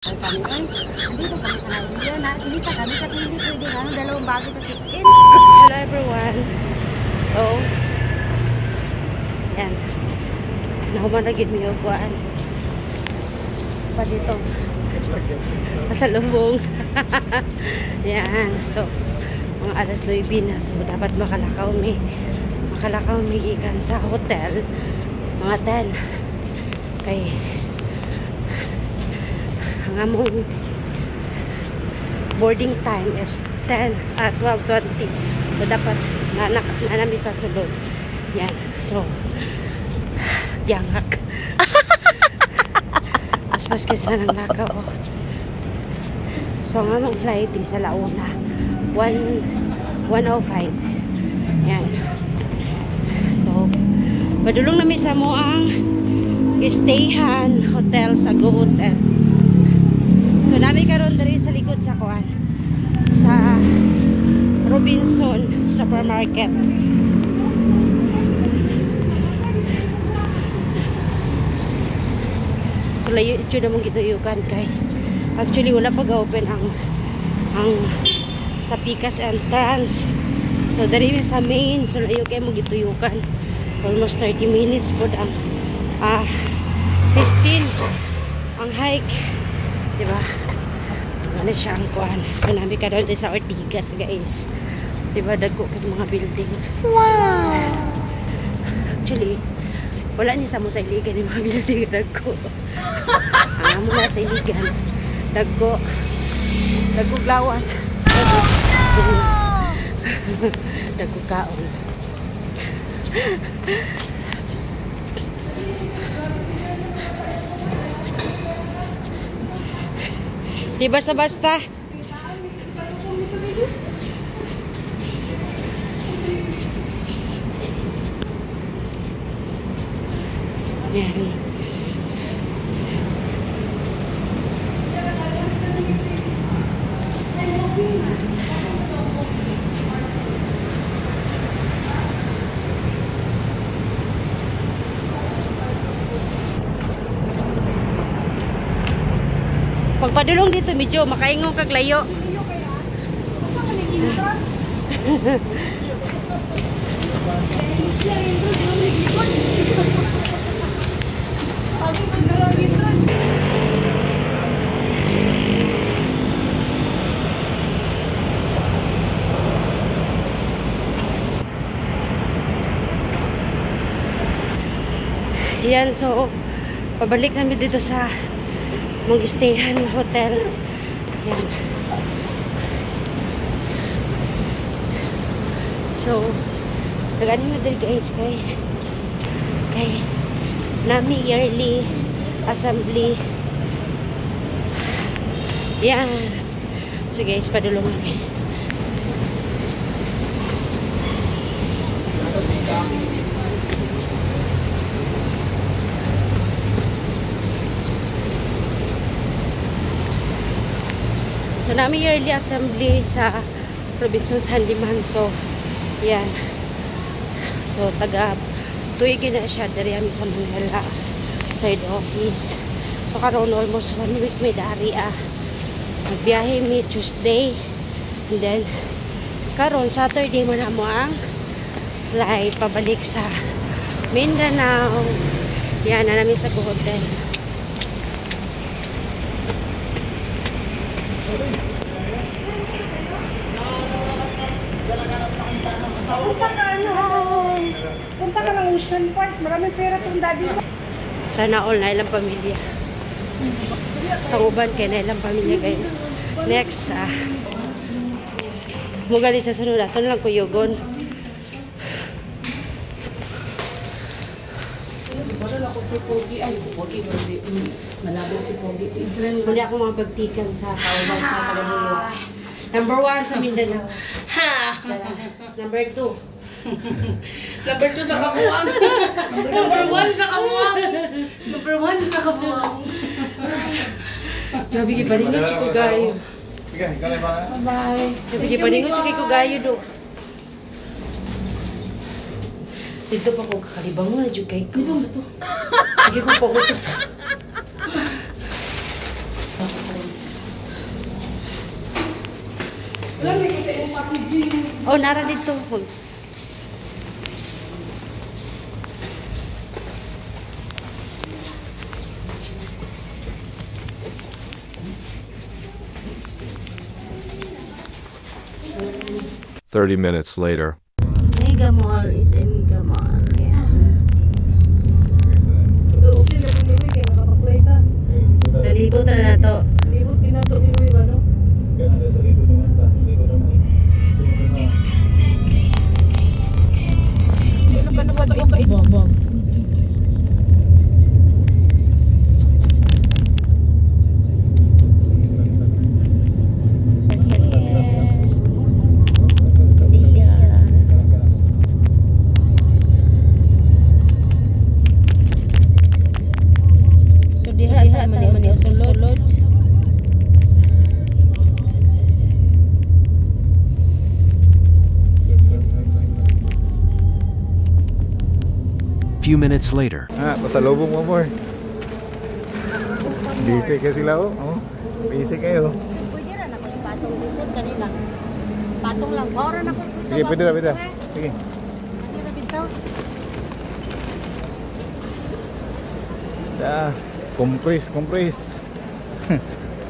Ay kami ay, dito kami sa Maynila na. Sinita kami kasi hindi pwede dalawang bagay sa check-in. Hello everyone. So, yan. Nahumanagin mo yung kuhaan. Pa dito. Pasalubong. Yan. So, mga alas 9 na. So, dapat makalakaw may ikan sa hotel. Mga 10. Kay ang among boarding time is 10 at 12:20. So, dapat nanami sa sulod. Yan. So, yangak. Mas kasi na ng lakaw. So, ang among flight is sa launa. 1:05. Yan. So, padulong namin sa mo ang stayhan hotel sa Go Hotel. So, namin karon diri sa likod sa kuan sa Robinson Supermarket. So, layo ito na mong gituyukan kay actually wala pa ga-open ang sa Picas entrance. So, dari sa main. So, layo kayo mong gituyukan. Almost 30 minutes po ang 15 ang hike. Diba? Ano siya ang kuhan. So, namin ka doon sa Ortigas, guys. Diba? Dagko ka mga building. Wow! Actually, wala niya sa mo sa iligan yung mga building. Dagko. Ang mo na sa iligan. Dagko. Dagko glawas. Dagko kaon. Di basta-basta. Yan. Pagpadulong dito medyo makaingong kag layo. Yan, so pabalik namin dito sa mag-stayhan hotel. Yan. So, nag-ano na din guys kay nami yearly assembly. Yan. So guys, padulong kami. So, namin yearly assembly sa Robinson Handyman. So, yan. So, tuigin na siya dari kami sa Manila side office. So, karoon almost 1 week may dari magbiyahe may Tuesday. And then, karoon Saturday mo na mo ang flight pabalik sa Mindanao. Yan, na namin sa hotel. Punta ka ng Ocean Park. Maraming pera itong daddy mo. Sana all na ilang pamilya. Sa uban kaya na ilang pamilya guys. Next, mugali sa sunod. Ito na lang kuyogon. Wala ako si Pogi. Ay, si Pogi. Malabo si Pogi. Si Israel. Hindi ako mga pagtikan sa kauban sa Pagaluwa. Number 1 sa Mindanao. Ha! Number 2. Number 2 sa Kabuang. Number 1 sa Kabuang. Number 1 sa Kabuang. Nabigi pa rin yung chiko gayo. Bye-bye. Nabigi pa rin yung chiko gayo do. Dito pa ko kakalibang mo na jugay ko. Ano ba ito? Sige ko po ko to. Alam mo kasi yung packaging. Oh, nara dito. 30 minutes later. Mega Mall is a Mega Mall. Yeah. Okay na po nila kaya nakapag-play ka. Nalibot na to. Libot din na ito nila iba, no? Ano pa naman ito kay Bob? So diha man yung sulod. Few minutes later. Pasalubong mo more. Busy ka sila oh. Busy kayo. Pwede na ako yung patong resort kanila. Patong lang. Bawra na ko. Sige, pwede na. Sige. Pwede na bitaw. Compress.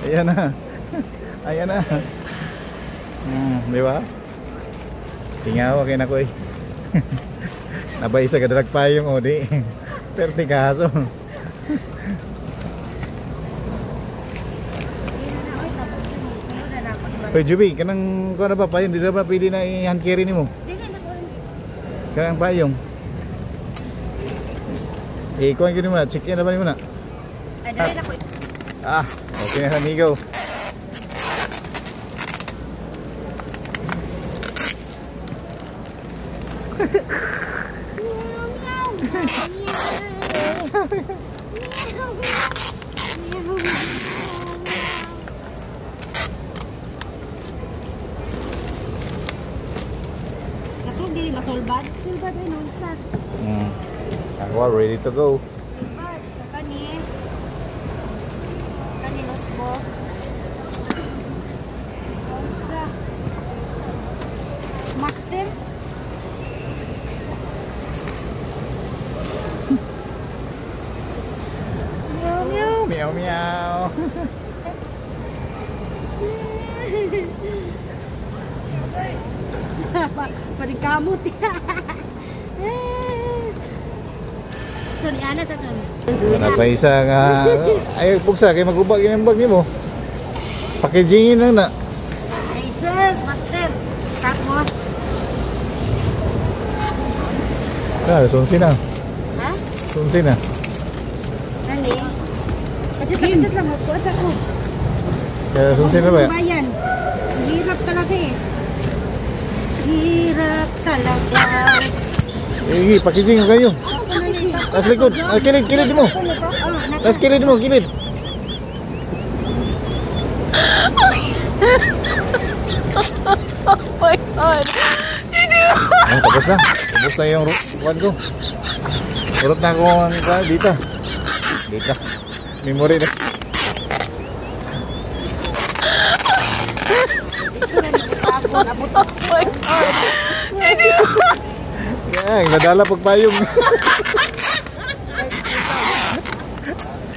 Ayan na. Di ba? Tingawa kayo na ko eh. Nabay isa kadalag payong o di. Perti kaso. Hoy Juby, kanang kuha na ba payong? Di na ba pwede na i-hand carry ni mo? Kanang payong. Kuha ko ni mo na. Check in na ba ni mo na? Ay, dahil ako. Okay na amigo. Katong dili masulbad. Sulbad ay nung isa. Ako ready to go. Sulbad. So kani notebook. Isa. Master. Meow meow. Panikamot. Son, ana sa son. Napaisa nga. Ay pugsa kay magubag yung bag nimo. Packaging lang na. Jesus, master. Tapos, Sunsi na. ha? Sunsi na. Nani? Kacit lang ako. At ako. Kaya sunsi na ba? Bayan. Hirap talaga eh. Hirap talaga. Packaging kayo. Las likod. Kilid mo. Las kilid mo, kilid. Oh my God! Tapos na yung route ko. Urot na ako ang dita. Memory na. Oh my God! Yan, nadala pagpayong.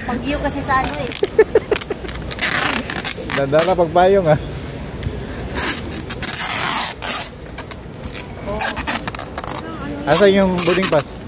Pagyo kasi sa ano eh. Nadala pagpayong ah. Asa yung boarding pass?